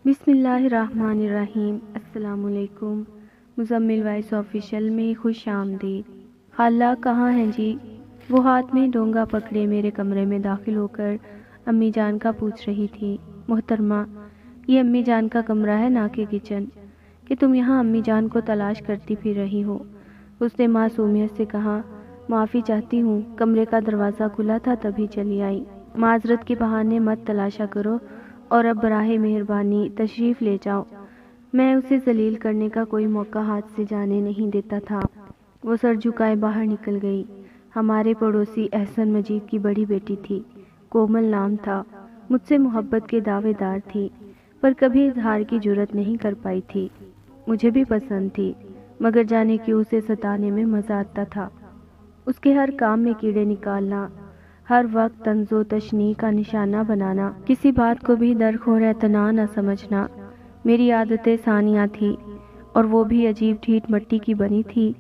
بسم اللہ الرحمن الرحیم۔ السلام علیکم۔ مزمل وائس آفیشیل میں خوش آمدید۔ خالہ کہاں ہیں جی؟ وہ ہاتھ میں ڈونگا پکڑے میرے کمرے میں داخل ہو کر امی جان کا پوچھ رہی تھی۔ محترمہ، یہ امی جان کا کمرہ ہے، نہ کہ کچن، کہ تم یہاں امی جان کو تلاش کرتی پھر رہی ہو؟ اس نے معصومیت سے کہا۔ معافی چاہتی ہوں، کمرے کا دروازہ کھلا تھا تبھی چلی آئی۔ معذرت کے بہانے مت تلاشا کرو اور اب براہ مہربانی تشریف لے جاؤ۔ میں اسے ذلیل کرنے کا کوئی موقع ہاتھ سے جانے نہیں دیتا تھا۔ وہ سر جھکائے باہر نکل گئی۔ ہمارے پڑوسی احسن مجید کی بڑی بیٹی تھی، کومل نام تھا۔ مجھ سے محبت کے دعوے دار تھی، پر کبھی اظہار کی جرات نہیں کر پائی تھی۔ مجھے بھی پسند تھی، مگر جانے کیوں اسے ستانے میں مزہ آتا تھا۔ اس کے ہر کام میں کیڑے نکالنا، ہر وقت طنز و تشنیع کا نشانہ بنانا، کسی بات کو بھی درخور اعتنا نہ سمجھنا، میری عادت ثانیہ تھی، اور وہ بھی عجیب ڈھیٹ مٹی کی بنی تھی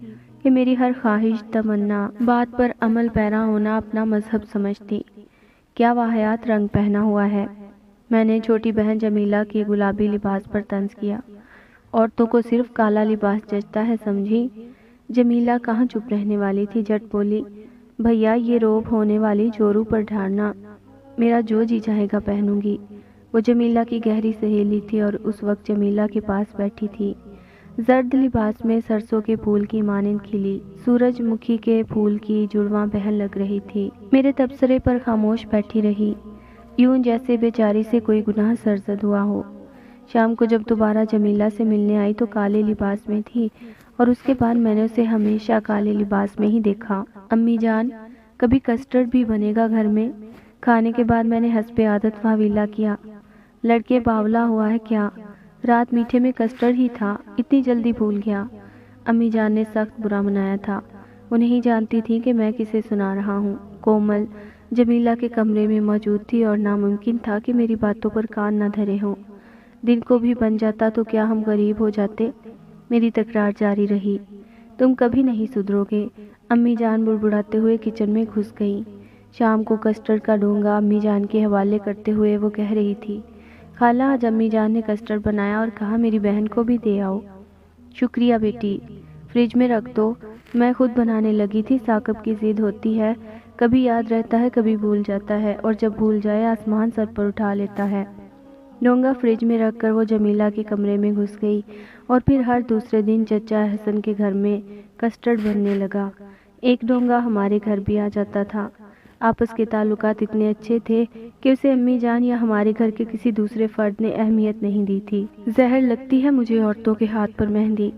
کہ میری ہر خواہش تمنا بات پر عمل پیرا ہونا اپنا مذہب سمجھتی۔ کیا واہیات رنگ پہنا ہوا ہے! میں نے چھوٹی بہن جمیلہ کے گلابی لباس پر طنز کیا۔ عورتوں کو صرف کالا لباس جچتا ہے، سمجھی؟ جمیلہ کہاں چپ رہنے والی تھی، جھٹ بولی۔ بھیا، یہ روب ہونے والی جورو پر ڈھارنا، میرا جو جی چاہے گا پہنوں گی۔ وہ جمیلہ کی گہری سہیلی تھی اور اس وقت جمیلہ کے پاس بیٹھی تھی، زرد لباس میں سرسوں کے پھول کی مانند کھلی سورج مکھی کے پھول کی جڑواں بہن لگ رہی تھی۔ میرے تبصرے پر خاموش بیٹھی رہی، یوں جیسے بیچاری سے کوئی گناہ سرزد ہوا ہو۔ شام کو جب دوبارہ جمیلہ سے ملنے آئی تو کالے لباس میں تھی، اور اس کے بعد میں نے اسے ہمیشہ کالے لباس میں ہی دیکھا۔ امی جان، کبھی کسٹرڈ بھی بنے گا گھر میں؟ کھانے کے بعد میں نے حسب عادت واویلا کیا۔ لڑکے باولا ہوا ہے کیا؟ رات میٹھے میں کسٹرڈ ہی تھا، اتنی جلدی بھول گیا؟ امی جان نے سخت برا منایا تھا۔ وہ نہیں جانتی تھی کہ میں کسے سنا رہا ہوں۔ کومل جمیلہ کے کمرے میں موجود تھی اور ناممکن تھا کہ میری باتوں پر کان نہ دھرے ہوں۔ دن کو بھی بن جاتا تو کیا ہم غریب ہو جاتے؟ میری تکرار جاری رہی۔ تم کبھی نہیں سدھرو گے۔ امی جان بڑبڑاتے ہوئے کچن میں گھس گئیں۔ شام کو کسٹرڈ کا ڈونگا امی جان کے حوالے کرتے ہوئے وہ کہہ رہی تھی، خالہ آج امی جان نے کسٹرڈ بنایا اور کہا میری بہن کو بھی دے آؤ۔ شکریہ بیٹی، فریج میں رکھ دو، میں خود بنانے لگی تھی۔ ثاقب کی ضد ہوتی ہے، کبھی یاد رہتا ہے کبھی بھول جاتا ہے، اور جب بھول جائے آسمان سر پر اٹھا لیتا ہے۔ ڈونگا فریج میں رکھ کر وہ جمیلہ کے کمرے میں گھس گئی، اور پھر ہر دوسرے دن چچا احسن کے گھر میں کسٹرڈ بننے لگا۔ ایک ڈونگا ہمارے گھر بھی آ جاتا تھا۔ آپس کے تعلقات اتنے اچھے تھے کہ اسے امی جان یا ہمارے گھر کے کسی دوسرے فرد نے اہمیت نہیں دی تھی۔ زہر لگتی ہے مجھے عورتوں کے ہاتھ پر مہندی۔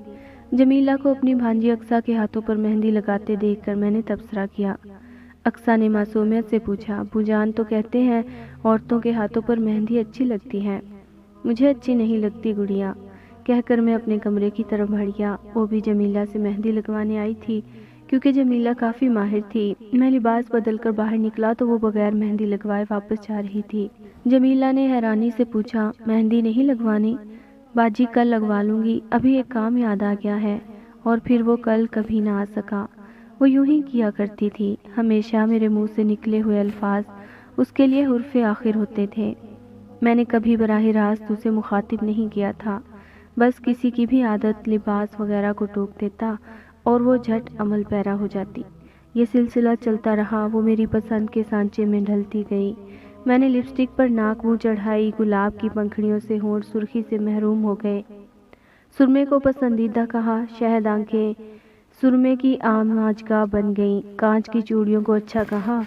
جمیلہ کو اپنی بھانجی اقصیٰ کے ہاتھوں پر مہندی لگاتے دیکھ کر میں نے تبصرہ کیا۔ اقصیٰ نے معصومیت سے پوچھا، ابو جان تو کہتے ہیں عورتوں کے ہاتھوں پر مہندی اچھی لگتی ہے۔ مجھے اچھی نہیں لگتی گڑیا، کہہ کر میں اپنے کمرے کی طرف بڑھ گیا۔ وہ بھی جمیلہ سے مہندی لگوانے آئی تھی، کیونکہ جمیلہ کافی ماہر تھی۔ میں لباس بدل کر باہر نکلا تو وہ بغیر مہندی لگوائے واپس جا رہی تھی۔ جمیلہ نے حیرانی سے پوچھا، مہندی نہیں لگوانی؟ باجی کل لگوا لوں گی، ابھی ایک کام یاد آ گیا ہے۔ اور پھر وہ کل کبھی نہ آ سکا۔ وہ یوں ہی کیا کرتی تھی، ہمیشہ میرے منہ سے نکلے ہوئے الفاظ اس کے لیے حرف آخر ہوتے تھے۔ میں نے کبھی براہ راست اسے مخاطب نہیں کیا تھا، بس کسی کی بھی عادت لباس وغیرہ کو ٹوک دیتا اور وہ جھٹ عمل پیرا ہو جاتی۔ یہ سلسلہ چلتا رہا، وہ میری پسند کے سانچے میں ڈھلتی گئی۔ میں نے لپسٹک پر ناک منہ چڑھائی، گلاب کی پنکھڑیوں سے ہونٹ سرخی سے محروم ہو گئے، سرمے کو پسندیدہ کہا، شہد آنکھیں سرمے کی آماجگاہ بن گئیں، کانچ کی چوڑیوں کو اچھا کہا،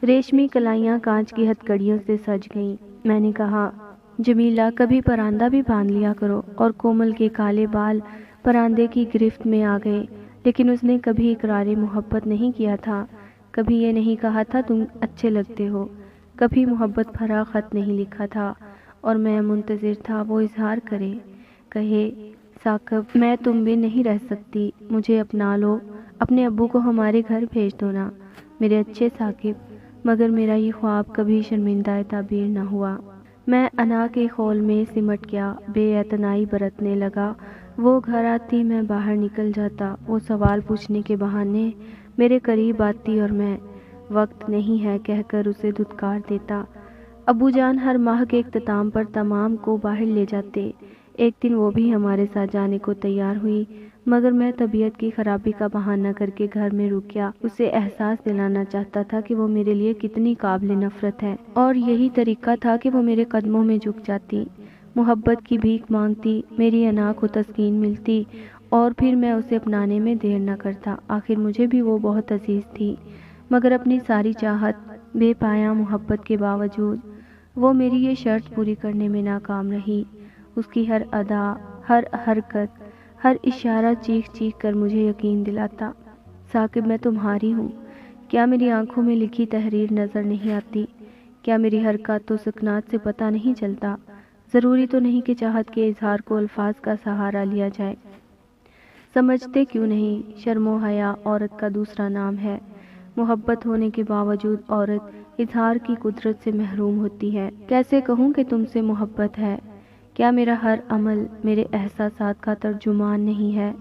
ریشمی کلائیاں کانچ کی ہتھ کڑیوں سے سج گئیں۔ میں نے کہا، جمیلہ کبھی پراندہ بھی باندھ لیا کرو، اور کومل کے کالے بال پراندے کی گرفت میں آ گئے، لیکن اس نے کبھی اقرار محبت نہیں کیا تھا، کبھی یہ نہیں کہا تھا تم اچھے لگتے ہو، کبھی محبت بھرا خط نہیں لکھا تھا، اور میں منتظر تھا وہ اظہار کرے، کہے، ثاقب میں تم بھی نہیں رہ سکتی، مجھے اپنا لو، اپنے ابو کو ہمارے گھر بھیج دو نا، میرے اچھے ثاقب۔ مگر میرا یہ خواب کبھی شرمندہ تعبیر نہ ہوا۔ میں انا کے خول میں سمٹ گیا، بے اعتنائی برتنے لگا۔ وہ گھر آتی، میں باہر نکل جاتا، وہ سوال پوچھنے کے بہانے میرے قریب آتی اور میں وقت نہیں ہے کہہ کر اسے دھتکار دیتا۔ ابو جان ہر ماہ کے اختتام پر تمام کو باہر لے جاتے۔ ایک دن وہ بھی ہمارے ساتھ جانے کو تیار ہوئی، مگر میں طبیعت کی خرابی کا بہانہ کر کے گھر میں رک گیا۔ اسے احساس دلانا چاہتا تھا کہ وہ میرے لیے کتنی قابل نفرت ہے، اور یہی طریقہ تھا کہ وہ میرے قدموں میں جھک جاتی، محبت کی بھیک مانگتی، میری انا کو تسکین ملتی، اور پھر میں اسے اپنانے میں دیر نہ کرتا۔ آخر مجھے بھی وہ بہت عزیز تھی، مگر اپنی ساری چاہت، بے پایاں محبت کے باوجود وہ میری یہ شرط پوری کرنے میں ناکام رہی۔ اس کی ہر ادا، ہر حرکت، ہر اشارہ چیخ چیخ کر مجھے یقین دلاتا، ثاقب میں تمہاری ہوں۔ کیا میری آنکھوں میں لکھی تحریر نظر نہیں آتی؟ کیا میری حرکات و سکنات سے پتہ نہیں چلتا؟ ضروری تو نہیں کہ چاہت کے اظہار کو الفاظ کا سہارا لیا جائے۔ سمجھتے کیوں نہیں، شرم و حیا عورت کا دوسرا نام ہے۔ محبت ہونے کے باوجود عورت اظہار کی قدرت سے محروم ہوتی ہے۔ کیسے کہوں کہ تم سے محبت ہے؟ کیا میرا ہر عمل میرے احساسات کا ترجمان نہیں ہے؟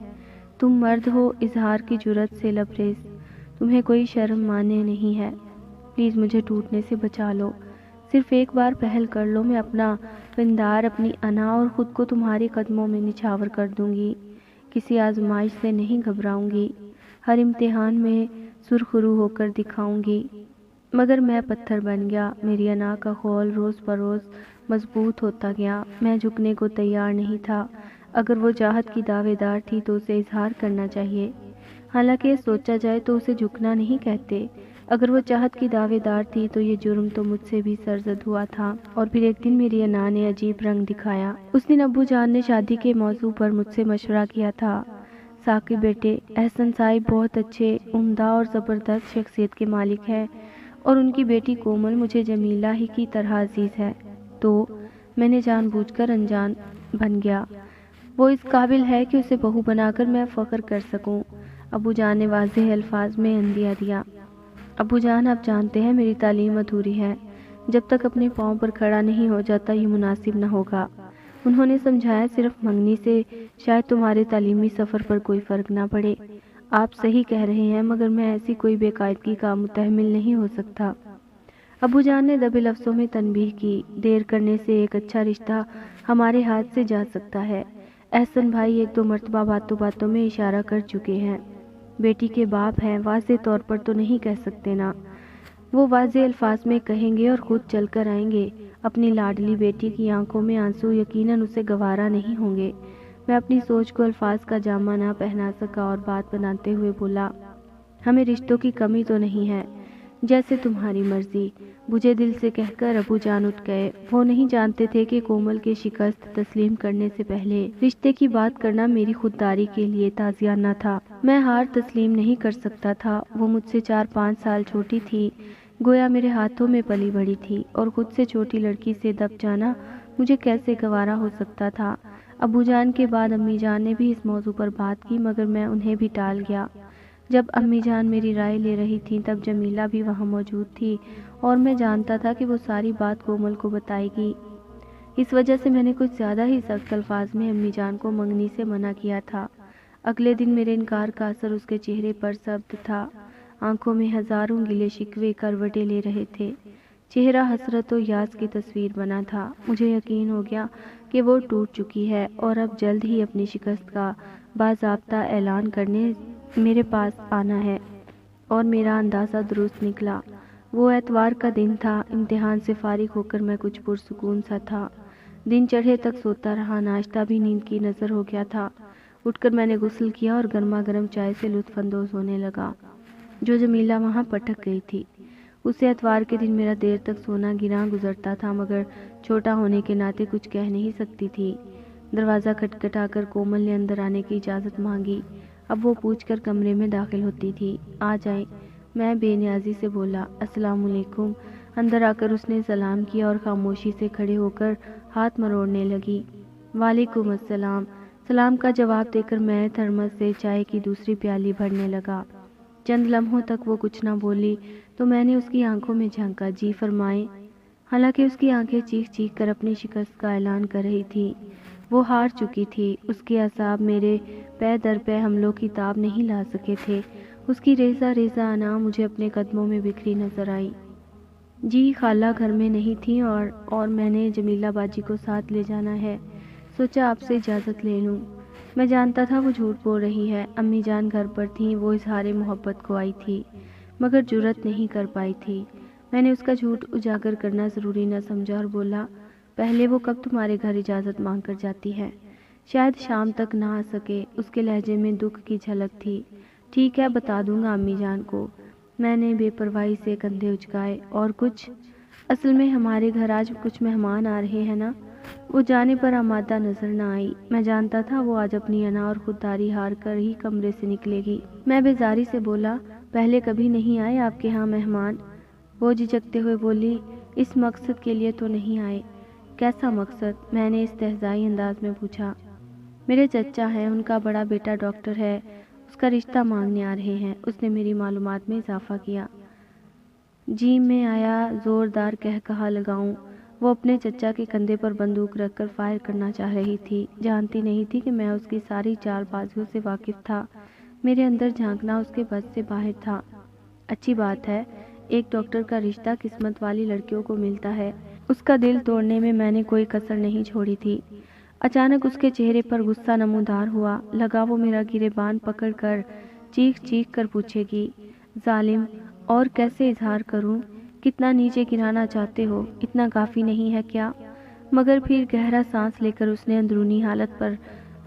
تم مرد ہو، اظہار کی جرأت سے لبریز، تمہیں کوئی شرم مانے نہیں ہے۔ پلیز مجھے ٹوٹنے سے بچا لو، صرف ایک بار پہل کر لو، میں اپنا پندار، اپنی انا اور خود کو تمہارے قدموں میں نچھاور کر دوں گی۔ کسی آزمائش سے نہیں گھبراؤں گی، ہر امتحان میں سرخرو ہو کر دکھاؤں گی۔ مگر میں پتھر بن گیا، میری انا کا خول روز بروز مضبوط ہوتا گیا، میں جھکنے کو تیار نہیں تھا۔ اگر وہ چاہت کی دعوے دار تھی تو اسے اظہار کرنا چاہیے، حالانکہ سوچا جائے تو اسے جھکنا نہیں کہتے۔ اگر وہ چاہت کی دعوے دار تھی تو یہ جرم تو مجھ سے بھی سرزد ہوا تھا۔ اور پھر ایک دن میری انا نے عجیب رنگ دکھایا۔ اس دن ابو جان نے شادی کے موضوع پر مجھ سے مشورہ کیا تھا۔ ثاقب بیٹے، احسن صاحب بہت اچھے، عمدہ اور زبردست شخصیت کے مالک ہیں، اور ان کی بیٹی کومل مجھے جمیلہ ہی کی طرح عزیز ہے۔ تو میں نے جان بوجھ کر انجان بن گیا، وہ اس قابل ہے کہ اسے بہو بنا کر میں فخر کر سکوں۔ ابو جان نے واضح الفاظ میں عندیہ دیا۔ ابو جان، آپ جانتے ہیں میری تعلیم ادھوری ہے، جب تک اپنے پاؤں پر کھڑا نہیں ہو جاتا یہ مناسب نہ ہوگا۔ انہوں نے سمجھایا، صرف منگنی سے شاید تمہارے تعلیمی سفر پر کوئی فرق نہ پڑے۔ آپ صحیح کہہ رہے ہیں، مگر میں ایسی کوئی بے قاعدگی کا متحمل نہیں ہو سکتا۔ ابو جان نے دبے لفظوں میں تنبیہ کی، دیر کرنے سے ایک اچھا رشتہ ہمارے ہاتھ سے جا سکتا ہے۔ احسن بھائی ایک دو مرتبہ باتوں باتوں میں اشارہ کر چکے ہیں، بیٹی کے باپ ہیں، واضح طور پر تو نہیں کہہ سکتے نا؟ وہ واضح الفاظ میں کہیں گے اور خود چل کر آئیں گے۔ اپنی لاڈلی بیٹی کی آنکھوں میں آنسو یقیناً اسے گوارا نہیں ہوں گے۔ میں اپنی سوچ کو الفاظ کا جامہ نہ پہنا سکا اور بات بناتے ہوئے بولا، ہمیں رشتوں کی کمی تو نہیں ہے، جیسے تمہاری مرضی۔ بجھے دل سے کہہ کر ابو جان اٹھ گئے۔ وہ نہیں جانتے تھے کہ کومل کے شکست تسلیم کرنے سے پہلے رشتے کی بات کرنا میری خودداری کے لیے تعزیانہ تھا۔ میں ہار تسلیم نہیں کر سکتا تھا۔ وہ مجھ سے 4-5 سال چھوٹی تھی، گویا میرے ہاتھوں میں پلی بڑھی تھی، اور خود سے چھوٹی لڑکی سے دب جانا مجھے کیسے گوارا ہو سکتا تھا۔ ابو جان کے بعد امی جان نے بھی اس موضوع پر بات کی، مگر میں انہیں بھی ٹال گیا۔ جب امی جان میری رائے لے رہی تھیں تب جمیلہ بھی وہاں موجود تھی، اور میں جانتا تھا کہ وہ ساری بات کومل کو بتائے گی۔ اس وجہ سے میں نے کچھ زیادہ ہی سخت الفاظ میں امی جان کو منگنی سے منع کیا تھا۔ اگلے دن میرے انکار کا اثر اس کے چہرے پر سبز تھا، آنکھوں میں ہزاروں گلے شکوے کروٹیں لے رہے تھے، چہرہ حسرت و یاس کی تصویر بنا تھا۔ مجھے یقین ہو گیا کہ وہ ٹوٹ چکی ہے، اور اب جلد ہی اپنی شکست کا باضابطہ اعلان کرنے میرے پاس آنا ہے۔ اور میرا اندازہ درست نکلا۔ وہ اتوار کا دن تھا، امتحان سے فارغ ہو کر میں کچھ پرسکون سا تھا۔ دن چڑھے تک سوتا رہا، ناشتہ بھی نیند کی نظر ہو گیا تھا۔ اٹھ کر میں نے غسل کیا اور گرما گرم چائے سے لطف اندوز ہونے لگا، جو جمیلہ وہاں پٹک گئی تھی۔ اسے اتوار کے دن میرا دیر تک سونا گراں گزرتا تھا، مگر چھوٹا ہونے کے ناطے کچھ کہہ نہیں سکتی تھی۔ دروازہ کھٹکھٹا کر کومل نے اندر آنے کی اجازت مانگی۔ اب وہ پوچھ کر کمرے میں داخل ہوتی تھی۔ آ جائیں، میں بے نیازی سے بولا۔ السلام علیکم۔ اندر آ کر اس نے سلام کیا اور خاموشی سے کھڑے ہو کر ہاتھ مروڑنے لگی۔ وعلیکم السلام۔ سلام کا جواب دے کر میں تھرمس سے چائے کی دوسری پیالی بھرنے لگا۔ چند لمحوں تک وہ کچھ نہ بولی تو میں نے اس کی آنکھوں میں جھانکا۔ جی فرمائیں۔ حالانکہ اس کی آنکھیں چیخ چیخ کر اپنی شکست کا اعلان کر رہی تھی، وہ ہار چکی تھی۔ اس کے اعصاب میرے پے در پے حملوں کی تاب نہیں لا سکے تھے۔ اس کی ریزہ ریزہ انا مجھے اپنے قدموں میں بکھری نظر آئی۔ جی خالہ گھر میں نہیں تھیں اور میں نے جمیلہ باجی کو ساتھ لے جانا ہے، سوچا آپ سے اجازت لے لوں۔ میں جانتا تھا وہ جھوٹ بول رہی ہے، امی جان گھر پر تھیں، وہ اظہار محبت کو آئی تھی مگر جرأت نہیں کر پائی تھی۔ میں نے اس کا جھوٹ اجاگر کرنا ضروری نہ سمجھا اور بولا، پہلے وہ کب تمہارے گھر اجازت مانگ کر جاتی ہے؟ شاید شام تک نہ آ سکے۔ اس کے لہجے میں دکھ کی جھلک تھی۔ ٹھیک ہے، بتا دوں گا امی جان کو۔ میں نے بے پرواہی سے کندھے اچکائے۔ اور کچھ؟ اصل میں ہمارے گھر آج کچھ مہمان آ رہے ہیں نا۔ وہ جانے پر آمادہ نظر نہ آئی۔ میں جانتا تھا وہ آج اپنی انا اور خودداری ہار کر ہی کمرے سے نکلے گی۔ میں بیزاری سے بولا، پہلے کبھی نہیں آئے آپ کے ہاں مہمان؟ وہ جھجکتے ہوئے بولی، اس مقصد کے لیے تو نہیں آئے۔ کیسا مقصد؟ میں نے استہزائی انداز میں پوچھا۔ میرے چچا ہیں، ان کا بڑا بیٹا ڈاکٹر ہے، اس کا رشتہ مانگنے آ رہے ہیں۔ اس نے میری معلومات میں اضافہ کیا۔ جی میں آیا زوردار قہقہا لگاؤں۔ وہ اپنے چچا کے کندھے پر بندوق رکھ کر فائر کرنا چاہ رہی تھی، جانتی نہیں تھی کہ میں اس کی ساری چال بازیوں سے واقف تھا۔ میرے اندر جھانکنا اس کے بس سے باہر تھا۔ اچھی بات ہے، ایک ڈاکٹر کا رشتہ قسمت والی لڑکیوں کو ملتا ہے۔ اس کا دل توڑنے میں نے کوئی کسر نہیں چھوڑی تھی۔ اچانک اس کے چہرے پر غصہ نمودار ہوا، لگا وہ میرا گریبان پکڑ کر چیخ چیخ کر پوچھے گی، ظالم! اور کیسے اظہار کروں؟ کتنا نیچے گرانا چاہتے ہو؟ اتنا کافی نہیں ہے کیا؟ مگر پھر گہرا سانس لے کر اس نے اندرونی حالت پر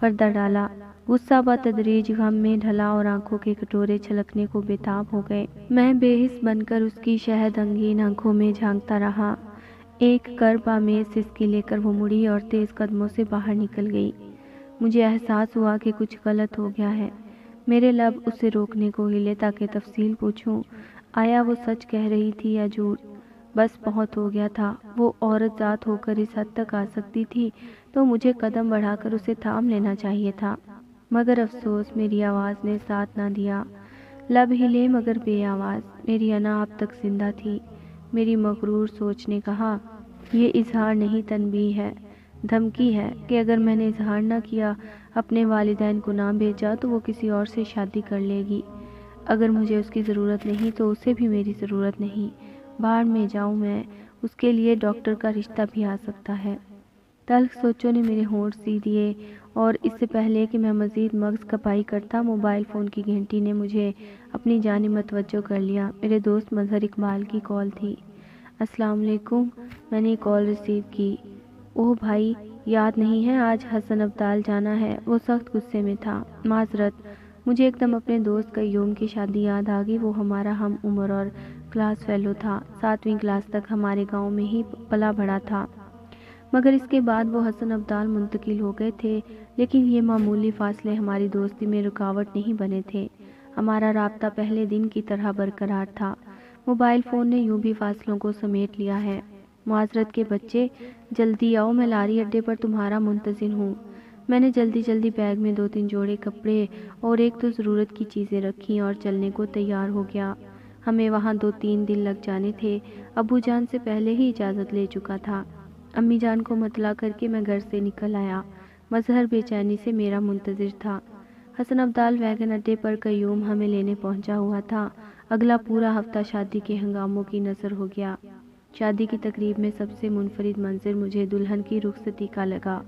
پردہ ڈالا۔ غصہ بتدریج غم میں ڈھلا اور آنکھوں کے کٹورے چھلکنے کو بے تاب ہو گئے۔ میں بے حس بن کر اس کی شہد انگین آنکھوں میں جھانکتا رہا۔ ایک کرب آمیز سسکی لے کر وہ مڑی اور تیز قدموں سے باہر نکل گئی۔ مجھے احساس ہوا کہ کچھ غلط ہو گیا ہے۔ میرے لب اسے روکنے کو ہلے تاکہ تفصیل پوچھوں، آیا وہ سچ کہہ رہی تھی یا جھوٹ؟ بس بہت ہو گیا تھا۔ وہ عورت ذات ہو کر اس حد تک آ سکتی تھی تو مجھے قدم بڑھا کر اسے تھام لینا چاہیے تھا، مگر افسوس میری آواز نے ساتھ نہ دیا۔ لب ہلے مگر بے آواز۔ میری انا اب تک زندہ تھی۔ میری مغرور سوچ نے کہا، یہ اظہار نہیں تنبیہ ہے، دھمکی ہے کہ اگر میں نے اظہار نہ کیا، اپنے والدین کو نہ بھیجا تو وہ کسی اور سے شادی کر لے گی۔ اگر مجھے اس کی ضرورت نہیں تو اسے بھی میری ضرورت نہیں۔ بھاڑ میں جاؤں میں، اس کے لیے ڈاکٹر کا رشتہ بھی آ سکتا ہے۔ تلخ سوچوں نے میرے ہونٹ سی دیے اور اس سے پہلے کہ میں مزید مغز کپائی کرتا، موبائل فون کی گھنٹی نے مجھے اپنی جانب متوجہ کر لیا۔ میرے دوست مظہر اقبال کی کال تھی۔ السلام علیکم۔ میں نے کال ریسیو کی۔ اوہ بھائی، یاد نہیں ہے آج حسن ابدال جانا ہے؟ وہ سخت غصے میں تھا۔ معذرت، مجھے ایک دم اپنے دوست قیوم کی شادی یاد آ گئی۔ وہ ہمارا ہم عمر اور کلاس فیلو تھا، 7ویں کلاس تک ہمارے گاؤں میں ہی پلا بڑھا تھا، مگر اس کے بعد وہ حسن ابدال منتقل ہو گئے تھے۔ لیکن یہ معمولی فاصلے ہماری دوستی میں رکاوٹ نہیں بنے تھے۔ ہمارا رابطہ پہلے دن کی طرح برقرار تھا۔ موبائل فون نے یوں بھی فاصلوں کو سمیٹ لیا ہے۔ معذرت کے بچے، جلدی آؤ، میں لاری اڈے پر تمہارا منتظر ہوں۔ میں نے جلدی بیگ میں 2-3 جوڑے کپڑے اور ایک دو ضرورت کی چیزیں رکھیں اور چلنے کو تیار ہو گیا۔ ہمیں وہاں 2-3 دن لگ جانے تھے۔ ابو جان سے پہلے ہی اجازت لے چکا تھا۔ امی جان کو مطلع کر کے میں گھر سے نکل آیا۔ مظہر بے چینی سے میرا منتظر تھا۔ حسن ابدال ویگن اڈے پر قیوم ہمیں لینے پہنچا ہوا تھا۔ اگلا پورا ہفتہ شادی کے ہنگاموں کی نظر ہو گیا۔ شادی کی تقریب میں سب سے منفرد منظر مجھے دلہن کی رخصتی کا لگا۔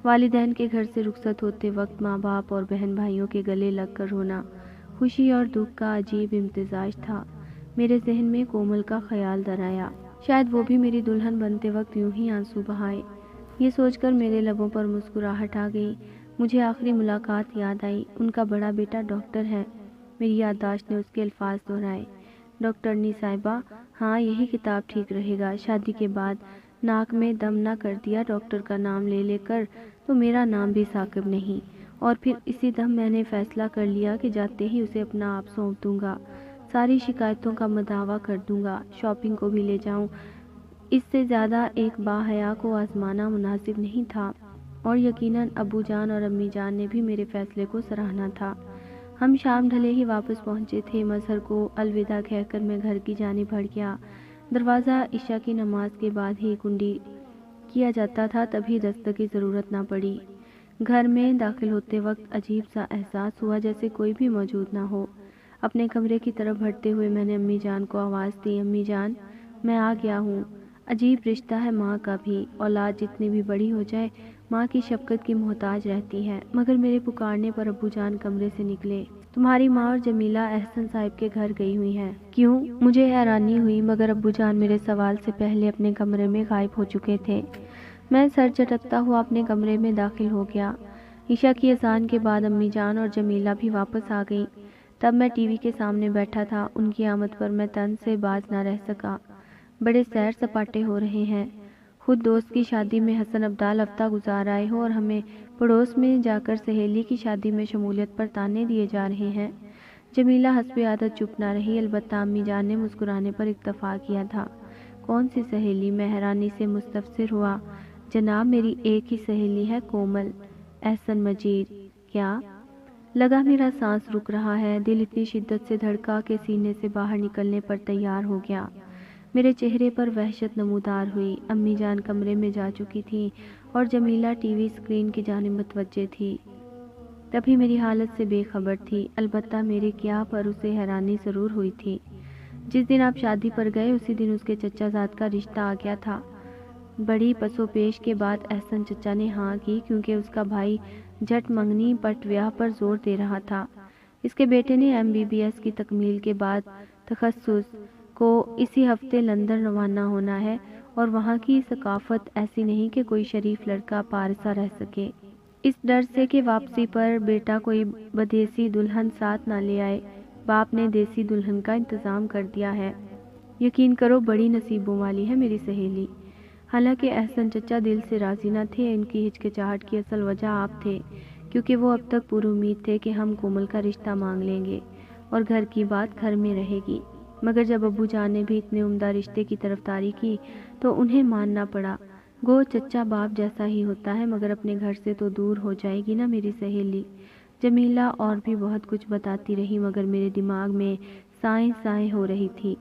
والدین کے گھر سے رخصت ہوتے وقت ماں باپ اور بہن بھائیوں کے گلے لگ کر رونا، خوشی اور دکھ کا عجیب امتزاج تھا۔ میرے ذہن میں کومل کا خیال در آیا، شاید وہ بھی میری دلہن بنتے وقت یوں ہی آنسو بہائے۔ یہ سوچ کر میرے لبوں پر مسکراہٹ آ گئی۔ مجھے آخری ملاقات یاد آئی۔ ان کا بڑا بیٹا ڈاکٹر ہے۔ میری یادداشت نے اس کے الفاظ دہرائے۔ ڈاکٹرنی صاحبہ، ہاں یہی کتاب ٹھیک رہے گا۔ شادی کے بعد ناک میں دم نہ کر دیا ڈاکٹر کا نام لے کر تو میرا نام بھی ثاقب نہیں، اور پھر اسی دم میں نے فیصلہ کر لیا کہ جاتے ہی اسے اپنا آپ سونپ دوں گا، ساری شکایتوں کا مداوع کر دوں گا، شاپنگ کو بھی لے جاؤں۔ اس سے زیادہ ایک باحیا کو آزمانا مناسب نہیں تھا، اور یقیناً ابو جان اور امی جان نے بھی میرے فیصلے کو سراہنا تھا۔ ہم شام ڈھلے ہی واپس پہنچے تھے۔ مظہر کو الوداع کہہ کر میں گھر کی جانب بڑھ گیا۔ دروازہ عشاء کی نماز کے بعد ہی کنڈی کیا جاتا تھا، تبھی دستک کی ضرورت نہ پڑی۔ گھر میں داخل ہوتے وقت عجیب سا احساس ہوا جیسے کوئی بھی موجود نہ ہو۔ اپنے کمرے کی طرف بڑھتے ہوئے میں نے امی جان کو آواز دی، امی جان۔ میں آ گیا ہوں۔ عجیب رشتہ ہے ماں کا بھی، اولاد جتنی بھی بڑی ہو جائے ماں کی شفقت کی محتاج رہتی ہے۔ مگر میرے پکارنے پر ابو جان کمرے سے نکلے۔ تمہاری ماں اور جمیلہ احسن صاحب کے گھر گئی ہوئی ہیں۔ کیوں؟ مجھے حیرانی ہوئی، مگر ابو جان میرے سوال سے پہلے اپنے کمرے میں غائب ہو چکے تھے۔ میں سر جھٹکتا ہوا اپنے کمرے میں داخل ہو گیا۔ عشاء کی اذان کے بعد امی جان اور جمیلہ بھی واپس آ گئیں۔ تب میں ٹی وی کے سامنے بیٹھا تھا۔ ان کی آمد پر میں طنز سے باز نہ رہ سکا۔ بڑے سیر سپاٹے ہو رہے ہیں۔ خود دوست کی شادی میں حسن ابدال ہفتہ گزار آئے ہو اور ہمیں پڑوس میں جا کر سہیلی کی شادی میں شمولیت پر طعنے دیے جا رہے ہیں۔ جمیلہ حسب عادت چپ نہ رہی، البتہ امی جان نے مسکرانے پر اکتفا کیا تھا۔ کون سی سہیلی؟ میں حیرانی سے مستفسر ہوا۔ جناب، میری ایک ہی سہیلی ہے، کومل۔ احسن مجید۔ کیا؟ لگا میرا سانس رک رہا ہے۔ دل اتنی شدت سے دھڑکا کہ سینے سے باہر نکلنے پر تیار ہو گیا۔ میرے چہرے پر وحشت نمودار ہوئی۔ امی جان کمرے میں جا چکی تھیں اور جمیلہ ٹی وی اسکرین کی جانب متوجہ تھی۔ تبھی میری حالت سے بے خبر تھی، البتہ میرے کیا پر اسے حیرانی ضرور ہوئی تھی۔ جس دن آپ شادی پر گئے اسی دن اس کے چچا زاد کا رشتہ آ گیا تھا۔ بڑی پس و پیش کے بعد احسن چچا نے ہاں کی، کیونکہ اس کا بھائی جھٹ منگنی پٹ بیاہ پر زور دے رہا تھا۔ اس کے بیٹے نے MBBS کی تکمیل کے بعد تخصص کو اسی ہفتے لندن روانہ ہونا ہے، اور وہاں کی ثقافت ایسی نہیں کہ کوئی شریف لڑکا پارسا رہ سکے۔ اس ڈر سے کہ واپسی پر بیٹا کوئی بدیسی دلہن ساتھ نہ لے آئے، باپ نے دیسی دلہن کا انتظام کر دیا ہے۔ یقین کرو بڑی نصیبوں والی ہے میری سہیلی۔ حالانکہ احسن چچا دل سے راضی نہ تھے۔ ان کی ہچکچاہٹ کی اصل وجہ آپ تھے، کیونکہ وہ اب تک پر امید تھے کہ ہم کومل کا رشتہ مانگ لیں گے اور گھر کی بات گھر میں رہے گی۔ مگر جب ابو جان نے بھی اتنے عمدہ رشتے کی طرفداری کی تو انہیں ماننا پڑا۔ گو چچا باپ جیسا ہی ہوتا ہے، مگر اپنے گھر سے تو دور ہو جائے گی نا میری سہیلی۔ جمیلہ اور بھی بہت کچھ بتاتی رہی، مگر میرے دماغ میں سائیں سائیں ہو رہی تھی۔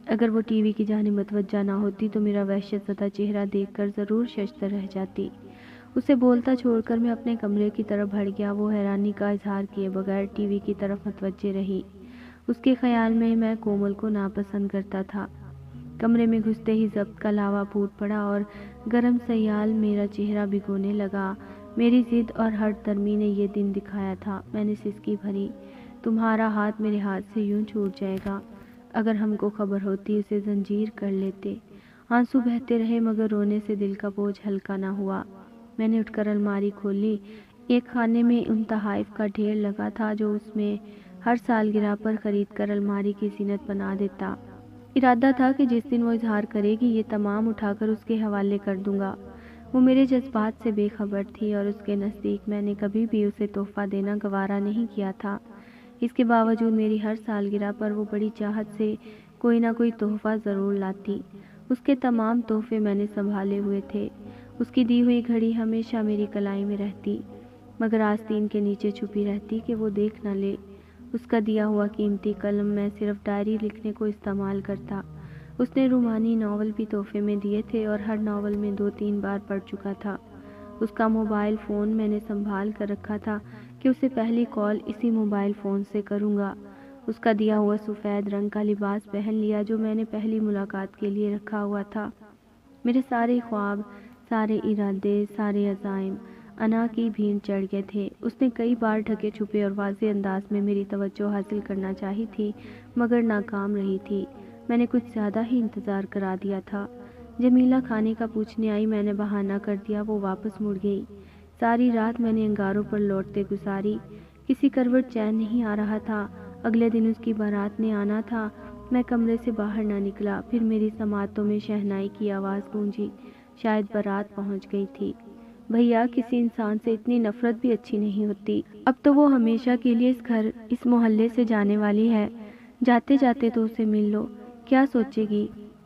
اگر وہ ٹی وی کی جانب متوجہ نہ ہوتی تو میرا وحشت زدہ چہرہ دیکھ کر ضرور ششدر رہ جاتی۔ اسے بولتا چھوڑ کر میں اپنے کمرے کی طرف بڑھ گیا۔ وہ حیرانی کا اظہار کیے بغیر ٹی وی کی طرف متوجہ رہی۔ اس کے خیال میں کومل کو ناپسند کرتا تھا۔ کمرے میں گھستے ہی ضبط کا لاوا پھوٹ پڑا اور گرم سیال میرا چہرہ بھگونے لگا۔ میری ضد اور ہٹ درمی نے یہ دن دکھایا تھا۔ میں نے سسکی بھری، تمہارا ہاتھ میرے ہاتھ سے یوں چھوٹ جائے گا؟ اگر ہم کو خبر ہوتی اسے زنجیر کر لیتے۔ آنسو بہتے رہے، مگر رونے سے دل کا بوجھ ہلکا نہ ہوا۔ میں نے اٹھ کر الماری کھولی۔ ایک خانے میں ان تحائف کا ڈھیر لگا تھا جو اس میں ہر سالگرہ پر خرید کر الماری کی زینت بنا دیتا۔ ارادہ تھا کہ جس دن وہ اظہار کرے گی یہ تمام اٹھا کر اس کے حوالے کر دوں گا۔ وہ میرے جذبات سے بے خبر تھی اور اس کے نزدیک میں نے کبھی بھی اسے تحفہ دینا گوارا نہیں کیا تھا۔ اس کے باوجود میری ہر سالگرہ پر وہ بڑی چاہت سے کوئی نہ کوئی تحفہ ضرور لاتی۔ اس کے تمام تحفے میں نے سنبھالے ہوئے تھے۔ اس کی دی ہوئی گھڑی ہمیشہ میری کلائی میں رہتی، مگر آستین کے نیچے چھپی رہتی کہ وہ دیکھ نہ لے۔ اس کا دیا ہوا قیمتی قلم میں صرف ڈائری لکھنے کو استعمال کرتا۔ اس نے رومانی ناول بھی تحفے میں دیے تھے اور ہر ناول میں 2-3 بار پڑھ چکا تھا۔ اس کا موبائل فون میں نے سنبھال کر رکھا تھا کہ اسے پہلی کال اسی موبائل فون سے کروں گا۔ اس کا دیا ہوا سفید رنگ کا لباس پہن لیا جو میں نے پہلی ملاقات کے لیے رکھا ہوا تھا۔ میرے سارے خواب، سارے ارادے، سارے عزائم انا کی بھینٹ چڑھ گئے تھے۔ اس نے کئی بار ڈھکے چھپے اور واضح انداز میں میری توجہ حاصل کرنا چاہی تھی، مگر ناکام رہی تھی۔ میں نے کچھ زیادہ ہی انتظار کرا دیا تھا۔ جمیلہ کھانے کا پوچھنے آئی، میں نے بہانہ کر دیا، وہ واپس مڑ گئی۔ ساری رات میں نے انگاروں پر لوٹتے گزاری۔ کسی کروٹ چین نہیں آ رہا تھا۔ اگلے دن اس کی بارات نے آنا تھا۔ میں کمرے سے باہر نہ نکلا۔ پھر میری سماعتوں میں شہنائی کی آواز گونجی، شاید بارات پہنچ گئی تھی۔ بھیا، کسی انسان سے اتنی نفرت بھی اچھی نہیں ہوتی۔ اب تو وہ ہمیشہ کے لیے اس گھر، اس محلے سے جانے والی ہے۔ جاتے جاتے تو اسے مل لو، کیا سوچے گی؟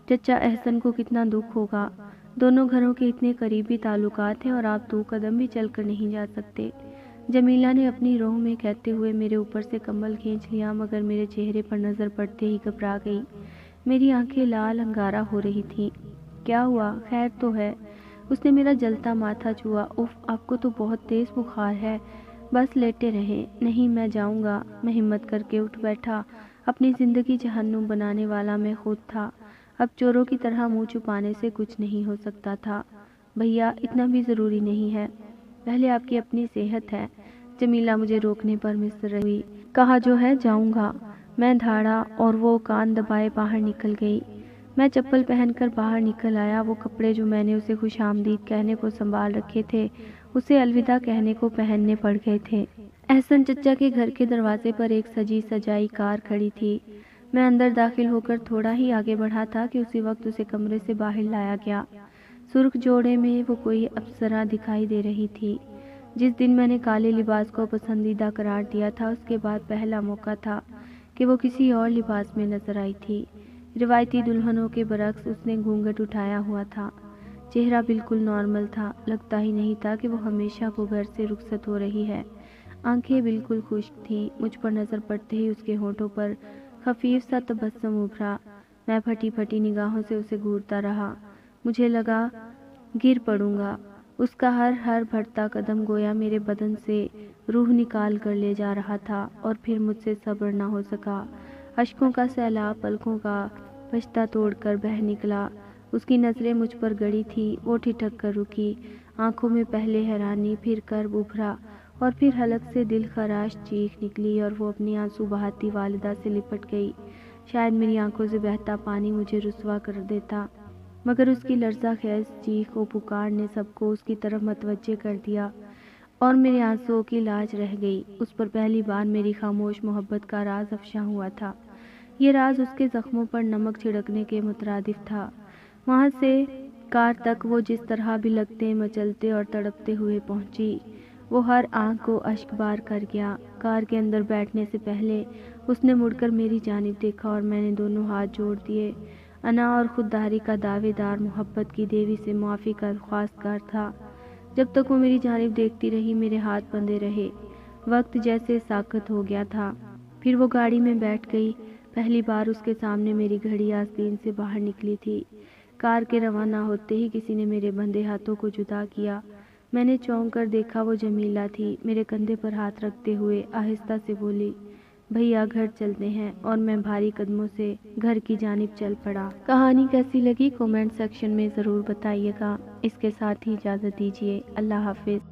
چچا احسن کو کتنا دکھ ہوگا۔ دونوں گھروں کے اتنے قریبی تعلقات ہیں اور آپ 2 قدم بھی چل کر نہیں جا سکتے۔ جمیلہ نے اپنی روح میں کہتے ہوئے میرے اوپر سے کمبل کھینچ لیا، مگر میرے چہرے پر نظر پڑتے ہی گھبرا گئی۔ میری آنکھیں لال انگارہ ہو رہی تھیں۔ کیا ہوا؟ خیر تو ہے؟ اس نے میرا جلتا ماتھا چھوا۔ اف، آپ کو تو بہت تیز بخار ہے، بس لیٹے رہیں۔ نہیں، میں جاؤں گا۔ میں ہمت کر کے اٹھ بیٹھا۔ اپنی زندگی جہنم بنانے والا میں خود تھا۔ اب چوروں کی طرح منہ چھپانے سے کچھ نہیں ہو سکتا تھا۔ بھیا اتنا بھی ضروری نہیں ہے، پہلے آپ کی اپنی صحت ہے۔ جمیلہ مجھے روکنے پر مصر ہوئی، کہا جو ہے جاؤں گا۔ میں دھاڑا اور وہ کان دبائے باہر نکل گئی۔ میں چپل پہن کر باہر نکل آیا۔ وہ کپڑے جو میں نے اسے خوش آمدید کہنے کو سنبھال رکھے تھے، اسے الوداع کہنے کو پہننے پڑ گئے تھے۔ احسن چچا کے گھر کے دروازے پر ایک سجی سجائی کار کھڑی تھی۔ میں اندر داخل ہو کر تھوڑا ہی آگے بڑھا تھا کہ اسی وقت اسے کمرے سے باہر لایا گیا۔ سرخ جوڑے میں وہ کوئی اپسرا دکھائی دے رہی تھی۔ جس دن میں نے کالے لباس کو پسندیدہ قرار دیا تھا، اس کے بعد پہلا موقع تھا کہ وہ کسی اور لباس میں نظر آئی تھی۔ روایتی دلہنوں کے برعکس اس نے گھونگھٹ اٹھایا ہوا تھا۔ چہرہ بالکل نارمل تھا، لگتا ہی نہیں تھا کہ وہ ہمیشہ وہ گھر سے رخصت ہو رہی ہے۔ آنکھیں بالکل خشک تھیں۔ مجھ پر نظر پڑتے ہی اس کے ہونٹوں پر خفیف سا تبسم ابھرا۔ میں پھٹی پھٹی نگاہوں سے اسے گھورتا رہا۔ مجھے لگا گر پڑوں گا۔ اس کا ہر بڑھتا قدم گویا میرے بدن سے روح نکال کر لے جا رہا تھا، اور پھر مجھ سے صبر نہ ہو سکا۔ اشکوں کا سیلاب پلکوں کا پشتہ توڑ کر بہہ نکلا۔ اس کی نظریں مجھ پر گڑی تھی۔ وہ ٹھٹک کر رکی۔ آنکھوں میں پہلے حیرانی، پھر کرب ابھرا، اور پھر حلق سے دل خراش چیخ نکلی، اور وہ اپنی آنسو بہاتی والدہ سے لپٹ گئی۔ شاید میری آنکھوں سے بہتا پانی مجھے رسوا کر دیتا، مگر اس کی لرزہ خیز چیخ و پکار نے سب کو اس کی طرف متوجہ کر دیا، اور میرے آنسوؤں کی لاج رہ گئی۔ اس پر پہلی بار میری خاموش محبت کا راز افشاں ہوا تھا۔ یہ راز اس کے زخموں پر نمک چھڑکنے کے مترادف تھا۔ وہاں سے کار تک وہ جس طرح بھی لگتے مچلتے اور تڑپتے ہوئے پہنچی، وہ ہر آنکھ کو اشک بار کر گیا۔ کار کے اندر بیٹھنے سے پہلے اس نے مڑ کر میری جانب دیکھا، اور میں نے دونوں ہاتھ جوڑ دیے۔ انا اور خودداری کا دعوے دار محبت کی دیوی سے معافی کا خواستگار تھا۔ جب تک وہ میری جانب دیکھتی رہی، میرے ہاتھ بندھے رہے۔ وقت جیسے ساکت ہو گیا تھا۔ پھر وہ گاڑی میں بیٹھ گئی۔ پہلی بار اس کے سامنے میری گھڑی آستین سے باہر نکلی تھی۔ کار کے روانہ ہوتے ہی کسی نے میرے بندھے ہاتھوں کو جدا کیا۔ میں نے چونک کر دیکھا، وہ جمیلہ تھی۔ میرے کندھے پر ہاتھ رکھتے ہوئے آہستہ سے بولی، بھیا گھر چلتے ہیں، اور میں بھاری قدموں سے گھر کی جانب چل پڑا۔ کہانی کیسی لگی کمنٹ سیکشن میں ضرور بتائیے گا۔ اس کے ساتھ ہی اجازت دیجیے۔ اللہ حافظ۔